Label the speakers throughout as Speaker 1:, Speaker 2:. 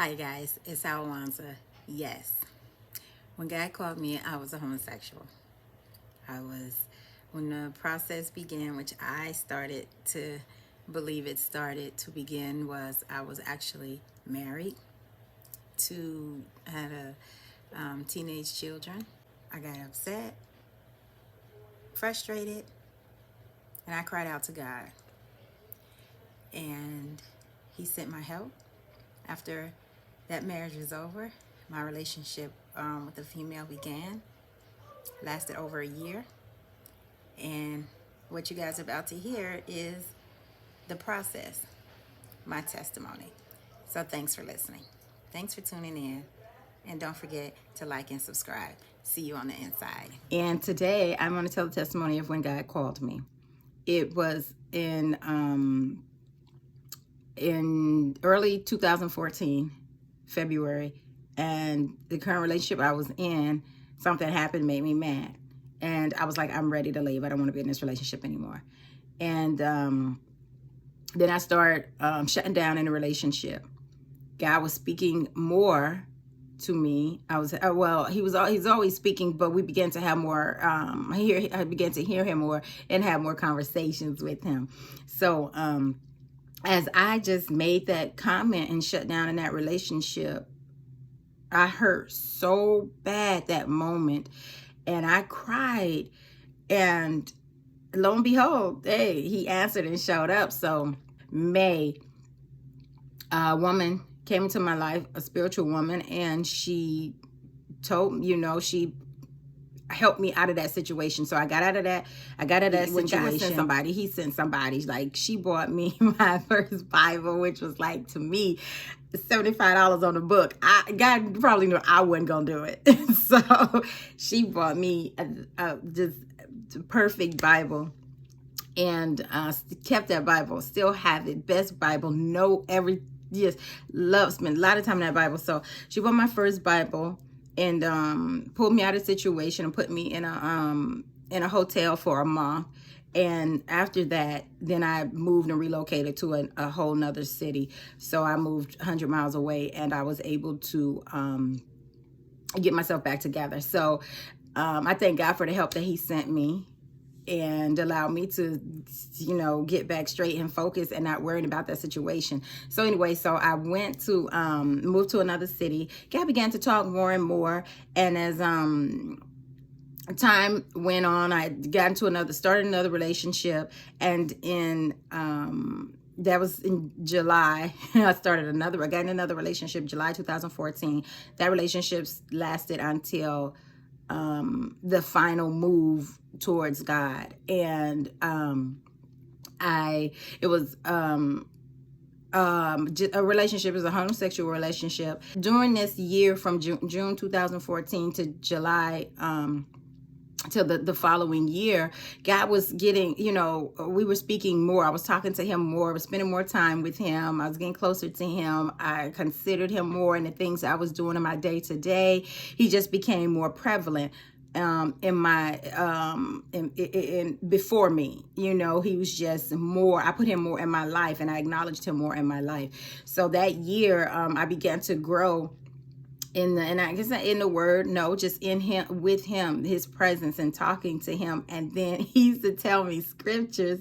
Speaker 1: Hi guys, it's Alwanza. Yes, when God called me, I was a homosexual. I was, when the process began, which I started to believe it started to begin, was I was actually married to, had a teenage children. I got upset, frustrated, and I cried out to God. And He sent my help. After that marriage was over, my relationship with the female began, lasted over a year. And what you guys are about to hear is the process, my testimony. So thanks for listening. Thanks for tuning in. And don't forget to like and subscribe. See you on the inside. And today I'm going to tell the testimony of when God called me. It was in early 2014, February, and the current relationship I was in, something happened, made me mad. And I was like, I'm ready to leave. I don't want to be in this relationship anymore. And then I started shutting down in a relationship. God was speaking more to me. He's always speaking, but we began to have more. I began to hear him more and have more conversations with him. So as I just made that comment and shut down in that relationship, I hurt so bad that moment, and I cried, and lo and behold, hey, he answered and showed up. So May, a woman came into my life, a spiritual woman, and she told, she helped me out of that situation. So I got out of that. When God sent somebody, he sent somebody. Like, she bought me my first Bible, which was like, to me, $75 on the book. God probably knew I wasn't gonna do it. So she bought me a just perfect Bible, and kept that Bible. Still have it. Best Bible. Spent a lot of time in that Bible. So she bought my first Bible and pulled me out of the situation and put me in a hotel for a month. And after that, then I moved and relocated to a whole nother city. So I moved 100 miles away, and I was able to get myself back together. So I thank God for the help that he sent me and allowed me to, get back straight and focus and not worrying about that situation. So anyway, so I went to move to another city. God began to talk more and more, and as time went on, I started another relationship, and that was in July. I got in another relationship, July 2014. That relationship lasted until the final move towards God. And it was a relationship, is a homosexual relationship. During this year from June 2014 to July till the following year, God was getting, we were speaking more. I was talking to him more. I was spending more time with him. I was getting closer to him. I considered him more in the things I was doing in my day to day. He just became more prevalent in my in before me. He was just more. I put him more in my life, and I acknowledged him more in my life. So that year, I began to grow in the word, just in him, with him, his presence, and talking to him. And then he used to tell me scriptures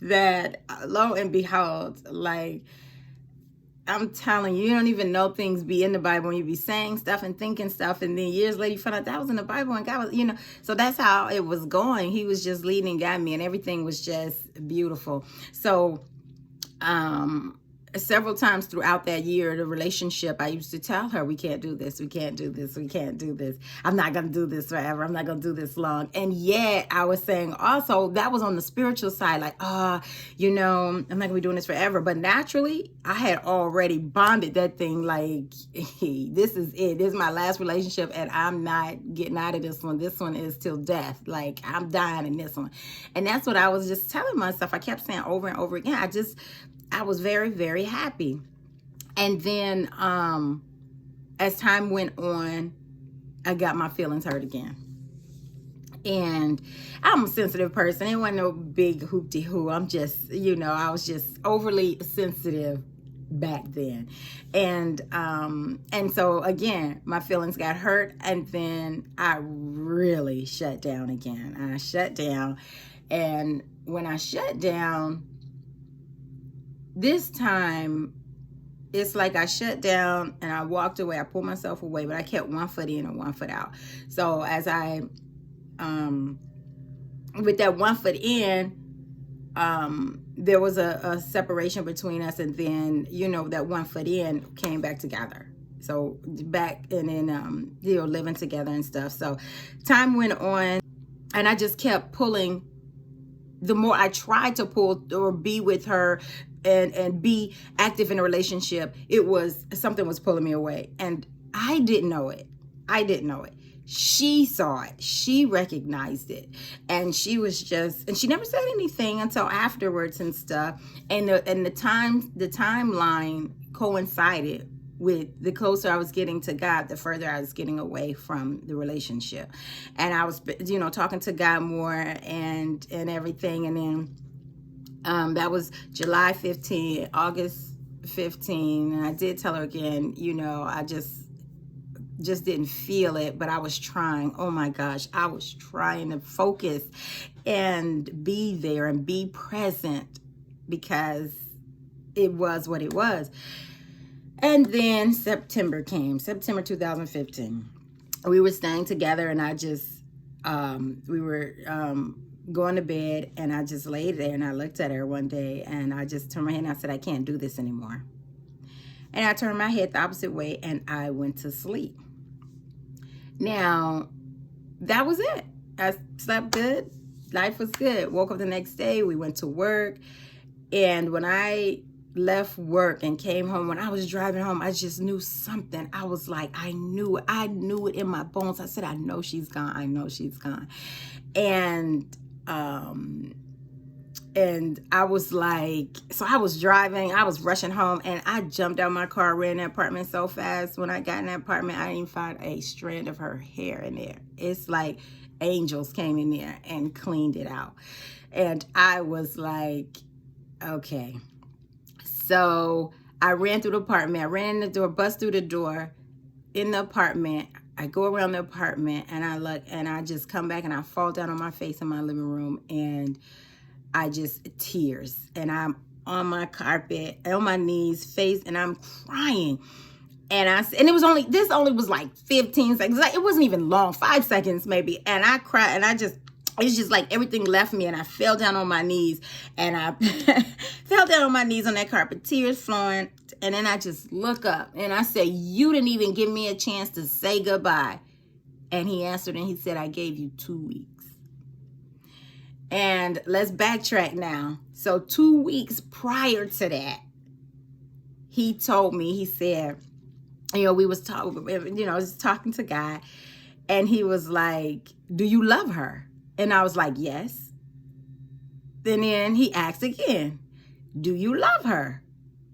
Speaker 1: that, lo and behold, like, I'm telling you, you don't even know things be in the Bible, and you be saying stuff and thinking stuff, and then years later you find out that was in the Bible, and God was, so that's how it was going. He was just leading and guiding me, and everything was just beautiful. So several times throughout that year, the relationship, I used to tell her, we can't do this, we can't do this, we can't do this. I'm not going to do this forever. I'm not going to do this long. And yet I was saying also, that was on the spiritual side, like, I'm not going to be doing this forever. But naturally, I had already bonded that thing, like, hey, this is it. This is my last relationship, and I'm not getting out of this one. This one is till death. Like, I'm dying in this one. And that's what I was just telling myself. I kept saying over and over again. I was very, very happy. And then as time went on, I got my feelings hurt again. And I'm a sensitive person. It wasn't no big hoopty-hoo. I'm just, I was just overly sensitive back then. And so again, my feelings got hurt, and then I really shut down again. I shut down. And when I shut down, this time it's like I shut down and I walked away. I pulled myself away, but I kept one foot in and one foot out. So as I with that one foot in, there was a separation between us, and then, you know, that one foot in came back together. So back, and then, you know, living together and stuff. So time went on, and I just kept pulling. The more I tried to pull or be with her and be active in a relationship, it was something was pulling me away. And I didn't know it. I didn't know it. She saw it. She recognized it. And she was just, and she never said anything until afterwards and stuff. And the timeline coincided with the closer I was getting to God, the further I was getting away from the relationship. And I was, you know, talking to God more and everything. And then that was July 15, August 15. And I did tell her again, you know, I just didn't feel it, but I was trying. Oh my gosh, I was trying to focus and be there and be present, because it was what it was. And then September came, September 2015. We were staying together, and I just, we were going to bed, and I just laid there, and I looked at her one day, and I just turned my head and I said, I can't do this anymore. And I turned my head the opposite way, and I went to sleep. Now, that was it. I slept good. Life was good. Woke up the next day. We went to work. And when I left work and came home, when I was driving home, I just knew something. I was like, I knew it in my bones. I said, I know she's gone. I know she's gone. And I was like, so I was driving, I was rushing home, and I jumped out of my car, ran in the apartment so fast. When I got in that apartment, I didn't even find a strand of her hair in there. It's like angels came in there and cleaned it out. And I was like, okay. So I ran through the apartment. I ran in the door, bust through the door in the apartment. I go around the apartment, and I look, and I just come back, and I fall down on my face in my living room, and I just tears, and I'm on my carpet, on my knees, face, and I'm crying. And this only was like 15 seconds. Like, it wasn't even long, 5 seconds maybe. And I cried, and it's just like everything left me, and I fell down on my knees, and I fell down on my knees on that carpet, tears flowing. And then I just look up, and I say, you didn't even give me a chance to say goodbye. And he answered, and he said, I gave you 2 weeks. And let's backtrack now. So 2 weeks prior to that, he told me, he said, you know, we was talking, you know, I was talking to God, and he was like, do you love her? And I was like, yes. And then he asked again, do you love her?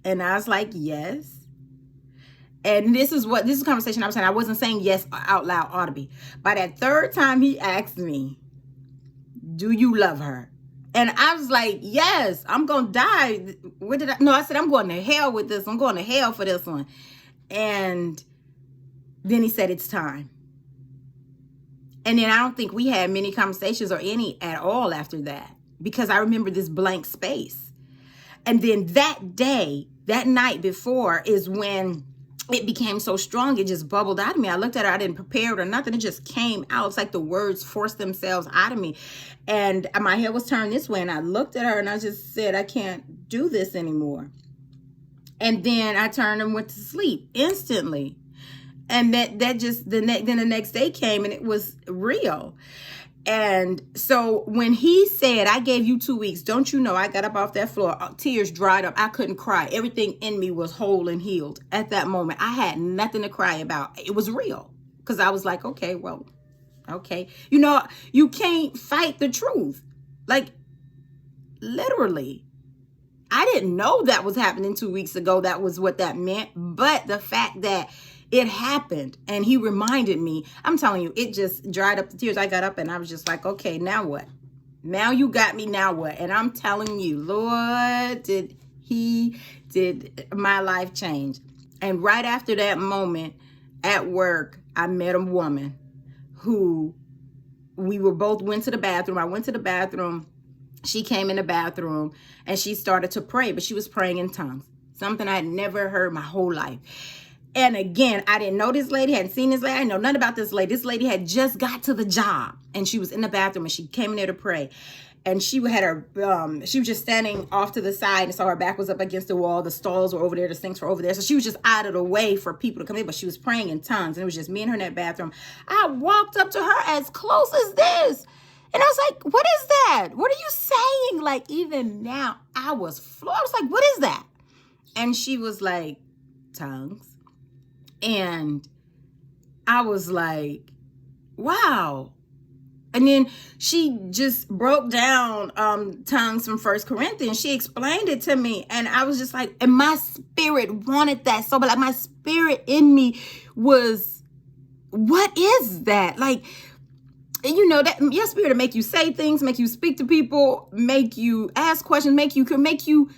Speaker 1: And I was like, yes. And this is a conversation I was saying. I wasn't saying yes out loud audibly. By that third time he asked me, do you love her? And I was like, yes, I'm going to die. I said, I'm going to hell with this. I'm going to hell for this one. And then he said, it's time. And then I don't think we had many conversations or any at all after that, because I remember this blank space. And then that day, that night before, is when it became so strong, it just bubbled out of me. I looked at her, I didn't prepare it or nothing. It just came out. It's like the words forced themselves out of me. And my head was turned this way, and I looked at her, and I just said, I can't do this anymore. And then I turned and went to sleep instantly. And then the next day came, and it was real. And so when he said, I gave you 2 weeks, don't you know, I got up off that floor, tears dried up. I couldn't cry. Everything in me was whole and healed at that moment. I had nothing to cry about. It was real, because I was like, okay, well, okay. You know, you can't fight the truth. Like, literally. I didn't know that was happening 2 weeks ago. That was what that meant. But the fact that it happened, and he reminded me, I'm telling you, it just dried up the tears. I got up, and I was just like, okay, now what? Now you got me, now what? And I'm telling you, Lord, did he He did my life change. And right after that moment at work, I met a woman who we were both went to the bathroom. I went to the bathroom. She came in the bathroom and she started to pray, but she was praying in tongues. Something I had never heard my whole life. And again, I didn't know this lady, hadn't seen this lady. I didn't know nothing about this lady. This lady had just got to the job and she was in the bathroom and she came in there to pray. And she had her, she was just standing off to the side, and so her back was up against the wall. The stalls were over there, the sinks were over there. So she was just out of the way for people to come in, but she was praying in tongues, and it was just me and her in that bathroom. I walked up to her as close as this, and I was like, what is that? What are you saying? Like, even now, I was floored. I was like, what is that? And she was like, tongues. And I was like, wow. And then she just broke down tongues from 1 Corinthians. She explained it to me. And I was just like, and my spirit wanted that so, but like my spirit in me was, what is that? Like, you know, that your spirit will make you say things, make you speak to people, make you ask questions, make you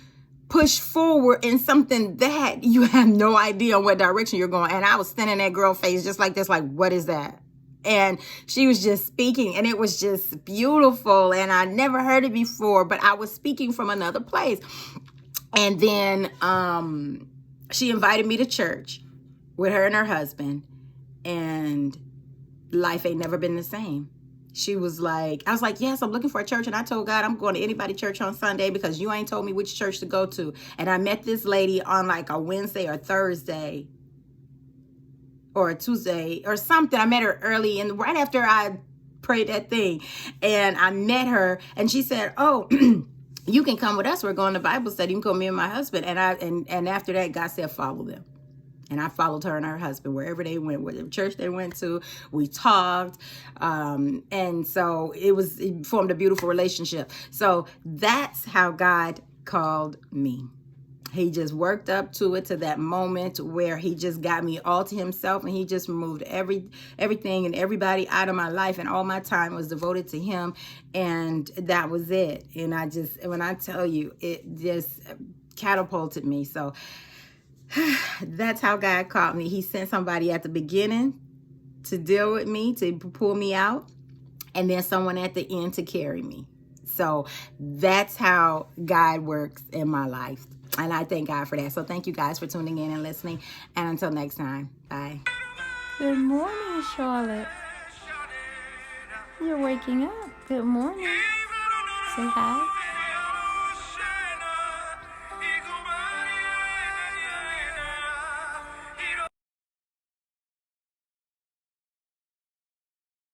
Speaker 1: push forward in something that you have no idea what direction you're going. And I was standing in that girl face just like this, like, what is that? And she was just speaking, and it was just beautiful. And I never heard it before, but I was speaking from another place. And then she invited me to church with her and her husband, and life ain't never been the same. She was like, I was like, yes, I'm looking for a church. And I told God, I'm going to anybody church on Sunday because you ain't told me which church to go to. And I met this lady on like a Wednesday or Thursday or a Tuesday or something. I met her early and right after I prayed that thing, and I met her, and she said, oh, you can come with us. We're going to Bible study. You can come, me and my husband. And after that, God said, follow them. And I followed her and her husband wherever they went, whatever church they went to. We talked. And so it formed a beautiful relationship. So that's how God called me. He just worked up to it, to that moment where he just got me all to himself, and he just removed everything and everybody out of my life, and all my time was devoted to him, and that was it. And when I tell you, it just catapulted me. So that's how God called me. He sent somebody at the beginning to deal with me, to pull me out, and then someone at the end to carry me. So that's how God works in my life. And I thank God for that. So thank you guys for tuning in and listening. And until next time, bye.
Speaker 2: Good morning, Charlotte. You're waking up. Good morning. Say hi.